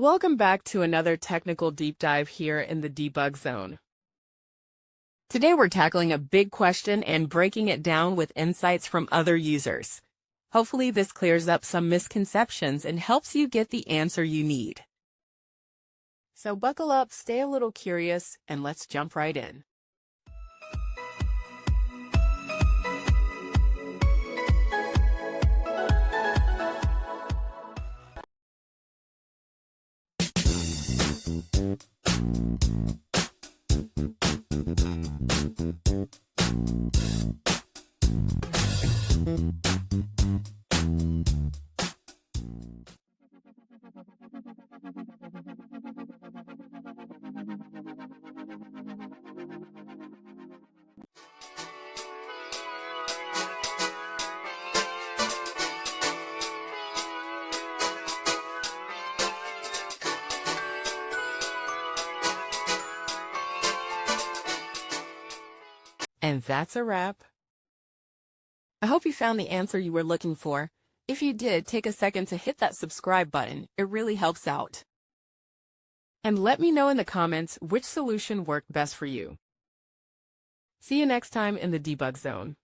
Welcome back to another technical deep dive here in the debug zone. Today we're tackling a big question and breaking it down with insights from other users. Hopefully this clears up some misconceptions and helps you get the answer you need. So buckle up, stay a little curious, and let's jump right in. And that's a wrap. I hope you found the answer you were looking for. If you did, take a second to hit that subscribe button. It really helps out. And let me know in the comments which solution worked best for you. See you next time in the debug zone.